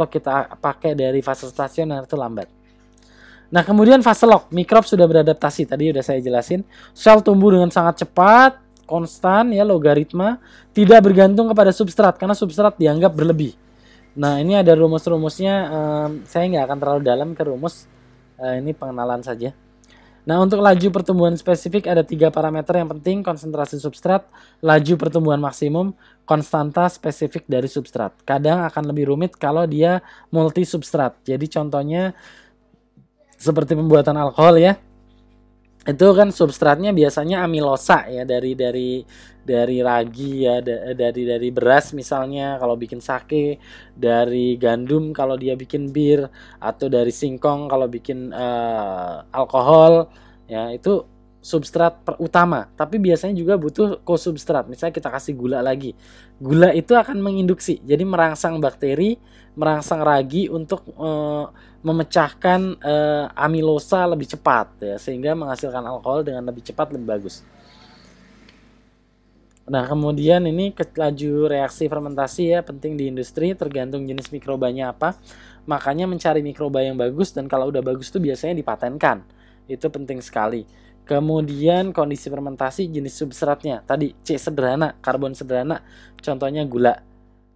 kalau kita pakai dari fase stasioner itu lambat. Nah, kemudian fase log, mikrob sudah beradaptasi. Tadi udah saya jelasin. Sel tumbuh dengan sangat cepat, konstan ya, logaritma, tidak bergantung kepada substrat karena substrat dianggap berlebih. Nah, ini ada rumus-rumusnya. Saya nggak akan terlalu dalam ke rumus. Ini pengenalan saja. Nah, untuk laju pertumbuhan spesifik ada 3 parameter yang penting: konsentrasi substrat, laju pertumbuhan maksimum, konstanta spesifik dari substrat. Kadang akan lebih rumit kalau dia multi substrat. Jadi contohnya seperti pembuatan alkohol ya. Itu kan substratnya biasanya amilosa ya, dari ragi ya, dari beras misalnya kalau bikin sake, dari gandum kalau dia bikin bir, atau dari singkong kalau bikin alkohol ya. Itu substrat utama, tapi biasanya juga butuh kosubstrat. Misalnya kita kasih gula lagi, gula itu akan menginduksi, jadi merangsang bakteri, merangsang ragi untuk memecahkan amilosa lebih cepat ya, sehingga menghasilkan alkohol dengan lebih cepat, lebih bagus. Nah, kemudian ini laju reaksi fermentasi ya, penting di industri, tergantung jenis mikrobanya apa. Makanya mencari mikroba yang bagus, dan kalau udah bagus tuh biasanya dipatenkan. Itu penting sekali. Kemudian kondisi fermentasi, jenis substratnya. Tadi C sederhana, karbon sederhana, contohnya gula.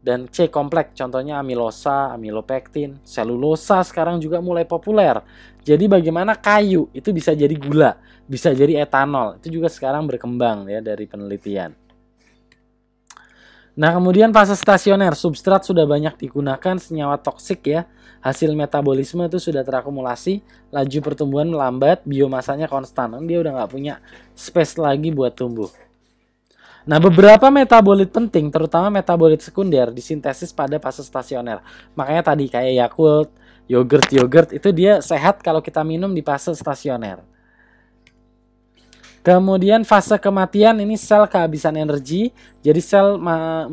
Dan C kompleks, contohnya amilosa, amilopektin, selulosa sekarang juga mulai populer. Jadi bagaimana kayu itu bisa jadi gula, bisa jadi etanol. Itu juga sekarang berkembang ya dari penelitian. Nah, kemudian fase stasioner, substrat sudah banyak digunakan, senyawa toksik ya. Hasil metabolisme itu sudah terakumulasi, laju pertumbuhan melambat, biomasanya konstan. Dia udah nggak punya space lagi buat tumbuh. Nah, beberapa metabolit penting, terutama metabolit sekunder, disintesis pada fase stasioner. Makanya tadi kayak Yakult, yogurt itu dia sehat kalau kita minum di fase stasioner. Kemudian fase kematian, ini sel kehabisan energi. Jadi sel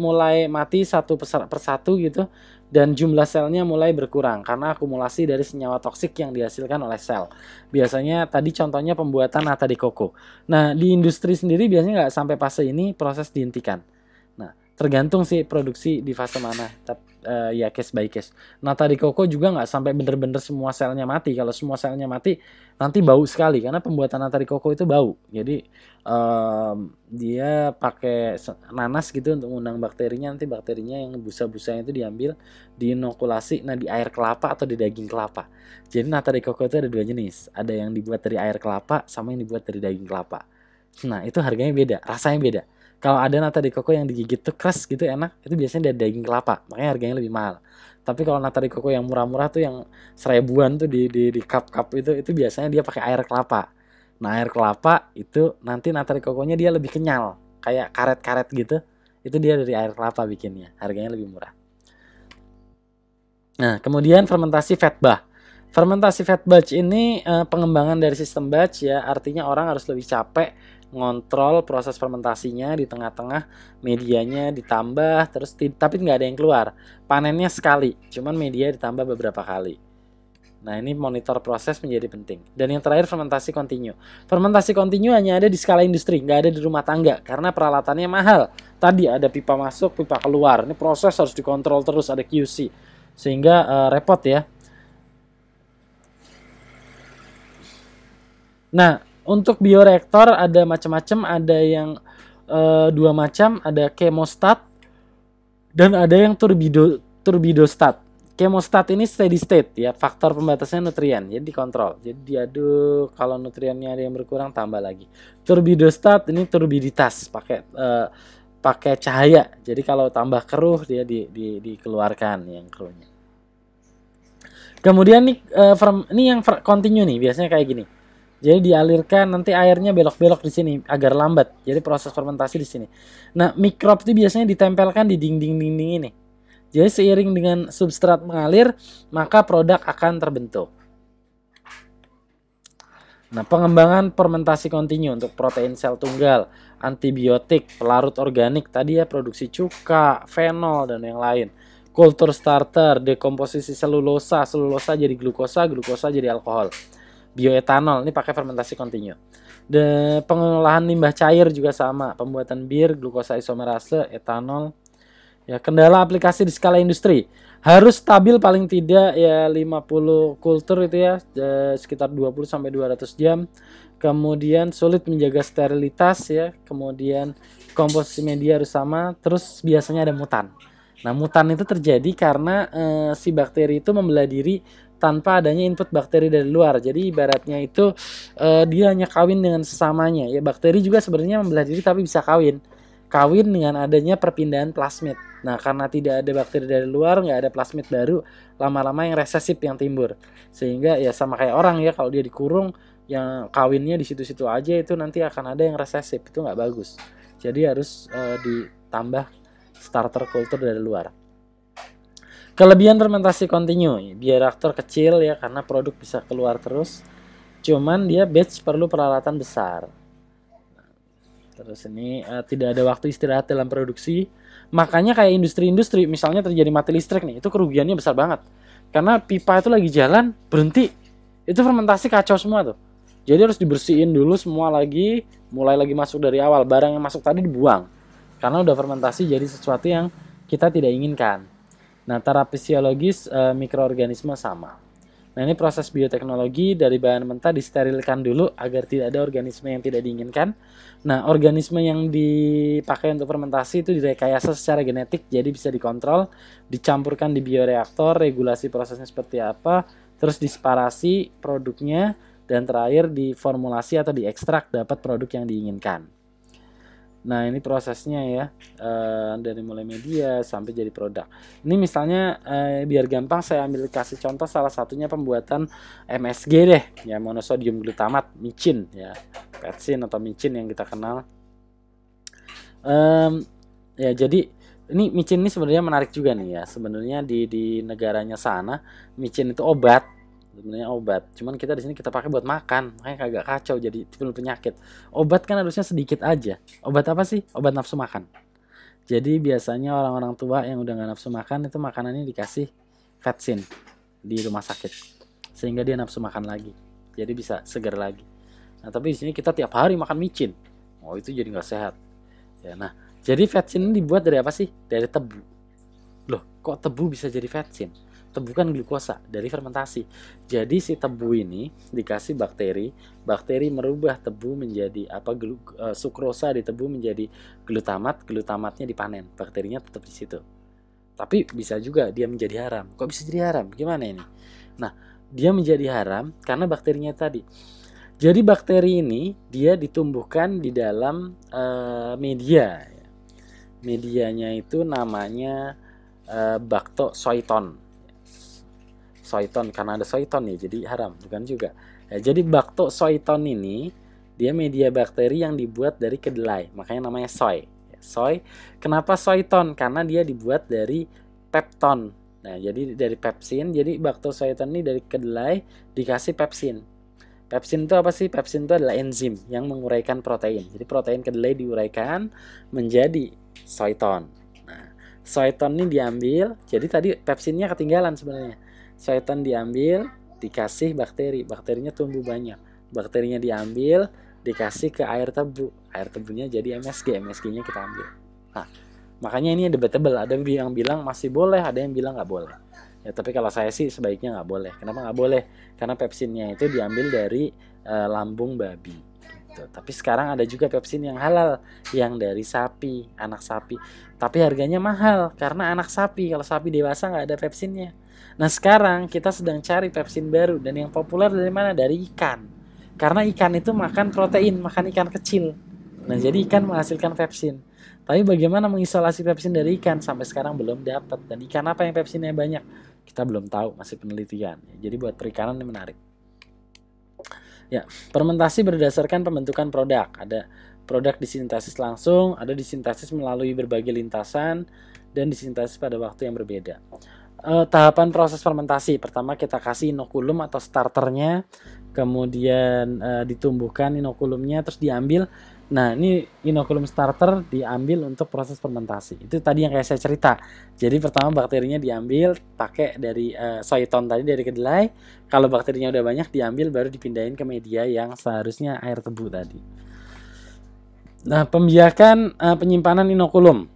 mulai mati satu persatu gitu, dan jumlah selnya mulai berkurang karena akumulasi dari senyawa toksik yang dihasilkan oleh sel. Biasanya tadi contohnya pembuatan nata de coco. Nah, di industri sendiri biasanya nggak sampai fase ini proses dihentikan. Nah, tergantung sih produksi di fase mana. Ya case by case. Nata de coco juga nggak sampai bener-bener semua selnya mati. Kalau semua selnya mati nanti bau sekali, karena pembuatan nata de coco itu bau. Jadi dia pakai nanas gitu untuk mengundang bakterinya. Nanti bakterinya yang busa-busanya itu diambil, diinokulasi di air kelapa atau di daging kelapa. Jadi nata de coco itu ada 2 jenis. Ada yang dibuat dari air kelapa sama yang dibuat dari daging kelapa. Nah, itu harganya beda, rasanya beda. Kalau ada nata de coco yang digigit tuh keras gitu enak, itu biasanya dari daging kelapa, makanya harganya lebih mahal. Tapi kalau nata de coco yang murah-murah tuh yang 1000-an tuh di cup-cup itu biasanya dia pakai air kelapa. Nah, air kelapa itu nanti nata de coconya dia lebih kenyal, kayak karet-karet gitu. Itu dia dari air kelapa bikinnya, harganya lebih murah. Nah, kemudian fermentasi fat bath. Fermentasi fat batch ini pengembangan dari sistem batch ya, artinya orang harus lebih capek ngontrol proses fermentasinya. Di tengah-tengah medianya ditambah terus, tapi nggak ada yang keluar. Panennya sekali, cuman media ditambah beberapa kali. Nah, ini monitor proses menjadi penting. Dan yang terakhir fermentasi kontinu. Fermentasi kontinu hanya ada di skala industri, nggak ada di rumah tangga karena peralatannya mahal. Tadi ada pipa masuk, pipa keluar. Ini proses harus dikontrol terus, ada QC. Sehingga repot ya. Nah, untuk bioreaktor ada macam-macam, ada yang 2 macam, ada chemostat dan ada yang turbidostat. Chemostat ini steady state ya, faktor pembatasnya nutrien, jadi dikontrol. Jadi diaduk, kalau nutriennya ada yang berkurang tambah lagi. Turbidostat ini turbiditas, pakai cahaya. Jadi kalau tambah keruh dia dikeluarkan yang keruhnya. Kemudian ini yang continue nih, biasanya kayak gini. Jadi dialirkan, nanti airnya belok-belok di sini agar lambat. Jadi proses fermentasi di sini. Nah, mikrob itu biasanya ditempelkan di dinding-dinding ini. Jadi seiring dengan substrat mengalir, maka produk akan terbentuk. Nah, pengembangan fermentasi kontinu untuk protein sel tunggal, antibiotik, pelarut organik, tadi ya produksi cuka, fenol, dan yang lain. Kultur starter, dekomposisi selulosa, selulosa jadi glukosa, glukosa jadi alkohol. Bioetanol, ini pakai fermentasi kontinu. Pengolahan limbah cair juga sama, pembuatan bir, glukosa isomerase, etanol. Ya, kendala aplikasi di skala industri. Harus stabil paling tidak ya 50 kultur itu ya, sekitar 20 sampai 200 jam. Kemudian sulit menjaga sterilitas ya, kemudian komposisi media harus sama, terus biasanya ada mutan. Nah, mutan itu terjadi karena si bakteri itu membelah diri tanpa adanya input bakteri dari luar. Jadi ibaratnya itu dia hanya kawin dengan sesamanya. Ya, bakteri juga sebenarnya membelah diri tapi bisa kawin. Kawin dengan adanya perpindahan plasmid. Nah, karena tidak ada bakteri dari luar, nggak ada plasmid baru, lama-lama yang resesif yang timbul. Sehingga ya sama kayak orang ya, kalau dia dikurung, yang kawinnya di situ-situ aja, itu nanti akan ada yang resesif, itu nggak bagus. Jadi harus ditambah starter kultur dari luar. Kelebihan fermentasi kontinu, bioreaktor kecil ya, karena produk bisa keluar terus. Cuman dia batch perlu peralatan besar. Terus ini tidak ada waktu istirahat dalam produksi. Makanya kayak industri-industri, misalnya terjadi mati listrik nih, itu kerugiannya besar banget. Karena pipa itu lagi jalan, berhenti. Itu fermentasi kacau semua tuh. Jadi harus dibersihin dulu semua lagi, mulai lagi masuk dari awal. Barang yang masuk tadi dibuang. Karena udah fermentasi jadi sesuatu yang kita tidak inginkan. Nah, secara fisiologis mikroorganisme sama. Nah, ini proses bioteknologi, dari bahan mentah disterilkan dulu agar tidak ada organisme yang tidak diinginkan. Nah, organisme yang dipakai untuk fermentasi itu direkayasa secara genetik, jadi bisa dikontrol, dicampurkan di bioreaktor, regulasi prosesnya seperti apa, terus disparasi produknya, dan terakhir diformulasi atau diekstrak dapat produk yang diinginkan. Nah, ini prosesnya ya, dari mulai media sampai jadi produk. Ini misalnya biar gampang saya ambil kasih contoh, salah satunya pembuatan MSG deh, ya, monosodium glutamat, micin ya, petsin atau micin yang kita kenal. Ya, jadi ini micin ini sebenarnya menarik juga nih ya. Sebenarnya di negaranya sana micin itu obat. Sebenarnya obat, cuman kita di sini kita pakai buat makan, makanya kagak kacau jadi timbul penyakit. Obat kan harusnya sedikit aja. Obat apa sih? Obat nafsu makan. Jadi biasanya orang-orang tua yang udah gak nafsu makan itu makanannya dikasih vetsin di rumah sakit, sehingga dia nafsu makan lagi, jadi bisa segar lagi. Nah, tapi di sini kita tiap hari makan micin, oh itu jadi nggak sehat. Ya, nah, jadi vetsin ini dibuat dari apa sih? Dari tebu. Loh, kok tebu bisa jadi vetsin? Tebu kan glukosa dari fermentasi. Jadi si tebu ini dikasih bakteri, bakteri merubah tebu menjadi apa, sukrosa di tebu menjadi glutamat, glutamatnya dipanen, bakterinya tetap di situ. Tapi bisa juga dia menjadi haram. Kok bisa jadi haram? Gimana ini? Nah, dia menjadi haram karena bakterinya tadi. Jadi bakteri ini dia ditumbuhkan di dalam media. Medianya itu namanya baktosoiton. Soiton, karena ada soiton ya, jadi haram, bukan juga. Ya, jadi baktosoiton ini dia media bakteri yang dibuat dari kedelai, makanya namanya soy. Soy, kenapa soiton? Karena dia dibuat dari pepton. Nah, jadi dari pepsin, jadi baktosoiton ini dari kedelai dikasih pepsin. Pepsin itu apa sih? Pepsin itu adalah enzim yang menguraikan protein. Jadi protein kedelai diuraikan menjadi soiton. Nah, soiton ini diambil, jadi tadi pepsinnya ketinggalan sebenarnya. Soiton diambil, dikasih bakteri, bakterinya tumbuh banyak. Bakterinya diambil, dikasih ke air tebu, air tebunya jadi MSG, MSG-nya kita ambil. Nah, makanya ini debatable, ada yang bilang masih boleh, ada yang bilang nggak boleh. Ya, tapi kalau saya sih sebaiknya nggak boleh. Kenapa nggak boleh? Karena pepsinnya itu diambil dari lambung babi. Gitu. Tapi sekarang ada juga pepsin yang halal, yang dari sapi, anak sapi. Tapi harganya mahal karena anak sapi. Kalau sapi dewasa nggak ada pepsinnya. Nah, sekarang kita sedang cari pepsin baru, dan yang populer dari mana? Dari ikan. Karena ikan itu makan protein, makan ikan kecil. Nah, jadi ikan menghasilkan pepsin. Tapi bagaimana mengisolasi pepsin dari ikan? Sampai sekarang belum dapat. Dan ikan apa yang pepsinnya banyak? Kita belum tahu, masih penelitian. Jadi buat perikanan ini menarik. Ya, fermentasi berdasarkan pembentukan produk. Ada produk disintesis langsung, ada disintesis melalui berbagai lintasan, dan disintesis pada waktu yang berbeda. Tahapan proses fermentasi, pertama kita kasih inokulum atau starternya, kemudian ditumbuhkan inokulumnya, terus diambil. Nah, ini inokulum starter diambil untuk proses fermentasi. Itu tadi yang kayak saya cerita. Jadi pertama bakterinya diambil pakai dari soiton tadi, dari kedelai. Kalau bakterinya udah banyak diambil, baru dipindahin ke media yang seharusnya air tebu tadi. Nah, pembiakan penyimpanan inokulum.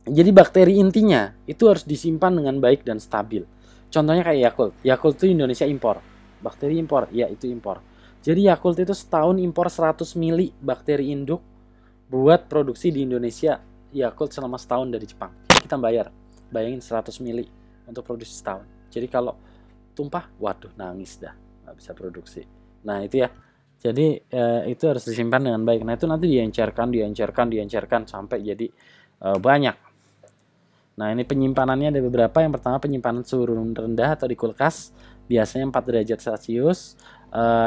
Jadi bakteri intinya itu harus disimpan dengan baik dan stabil. Contohnya kayak Yakult. Yakult itu Indonesia impor. Bakteri impor, ya itu impor. Jadi Yakult itu setahun impor 100 mili bakteri induk buat produksi di Indonesia Yakult selama setahun dari Jepang. Kita bayangin 100 mili untuk produksi setahun. Jadi kalau tumpah, waduh nangis dah, nggak bisa produksi. Nah itu ya. Jadi itu harus disimpan dengan baik. Nah itu nanti diencerkan sampai jadi banyak. Nah ini penyimpanannya ada beberapa. Yang pertama penyimpanan suhu rendah atau di kulkas, biasanya 4 derajat Celcius.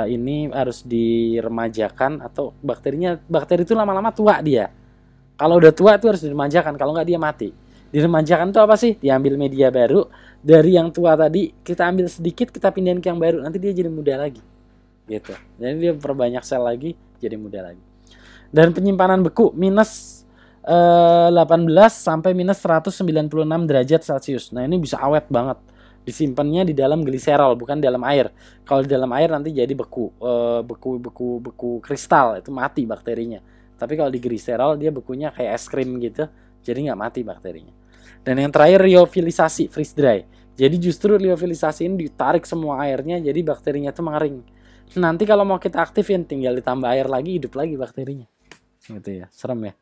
Ini harus diremajakan atau bakteri itu lama-lama tua dia. Kalau udah tua itu harus diremajakan, kalau nggak dia mati. Diremajakan itu apa sih? Diambil media baru dari yang tua tadi, kita ambil sedikit, kita pindahin ke yang baru, nanti dia jadi muda lagi. Gitu. Jadi dia perbanyak sel lagi, jadi muda lagi. Dan penyimpanan beku minus 18 sampai minus 196 derajat Celcius. Nah ini bisa awet banget. Disimpannya di dalam gliserol, bukan di dalam air. Kalau di dalam air nanti jadi beku kristal, itu mati bakterinya. Tapi kalau di gliserol dia bekunya kayak es krim gitu, jadi nggak mati bakterinya. Dan yang terakhir lyofilisasi, freeze dry. Jadi justru lyofilisasi ini ditarik semua airnya, jadi bakterinya itu mengering. Nanti kalau mau kita aktifin, tinggal ditambah air lagi, hidup lagi bakterinya. Gitu ya, serem ya.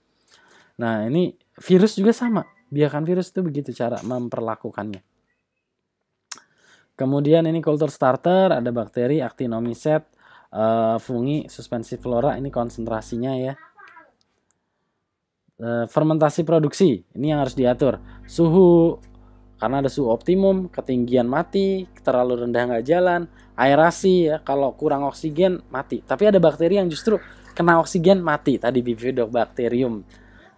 Nah ini virus juga sama, biarkan virus itu begitu cara memperlakukannya. Kemudian ini culture starter, ada bakteri, actinomycet, fungi, suspensiflora, ini konsentrasinya ya. Fermentasi produksi, ini yang harus diatur. Suhu, karena ada suhu optimum, ketinggian mati, terlalu rendah nggak jalan. Aerasi ya, kalau kurang oksigen mati. Tapi ada bakteri yang justru kena oksigen mati, tadi Bifidobacterium.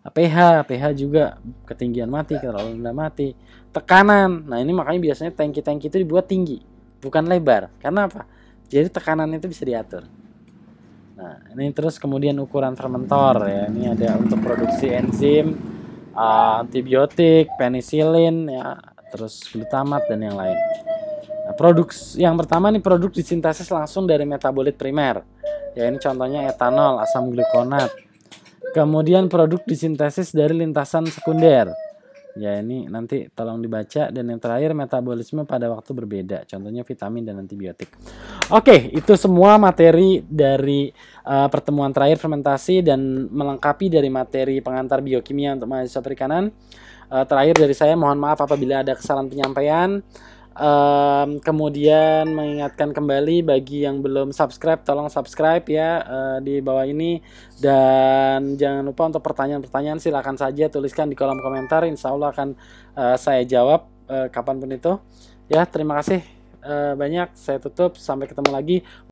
pH juga ketinggian mati, terlalu rendah mati. Tekanan, nah ini makanya biasanya tangki-tangki itu dibuat tinggi, bukan lebar. Karena apa? Jadi tekanan itu bisa diatur. Nah ini terus kemudian ukuran fermentor ya, ini ada untuk produksi enzim, antibiotik, penisilin ya, terus glutamat dan yang lain. Nah, produk yang pertama nih produk disintesis langsung dari metabolit primer. Ya ini contohnya etanol, asam glukonat. Kemudian produk disintesis dari lintasan sekunder. Ya ini nanti tolong dibaca. Dan yang terakhir metabolisme pada waktu berbeda. Contohnya vitamin dan antibiotik. Oke, itu semua materi dari pertemuan terakhir fermentasi dan melengkapi dari materi pengantar biokimia untuk mahasiswa perikanan. Terakhir dari saya, mohon maaf apabila ada kesalahan penyampaian. Kemudian mengingatkan kembali bagi yang belum subscribe, tolong subscribe ya di bawah ini. Dan jangan lupa untuk pertanyaan-pertanyaan silakan saja tuliskan di kolom komentar, insya Allah akan saya jawab kapanpun itu ya. Terima kasih banyak, saya tutup, sampai ketemu lagi.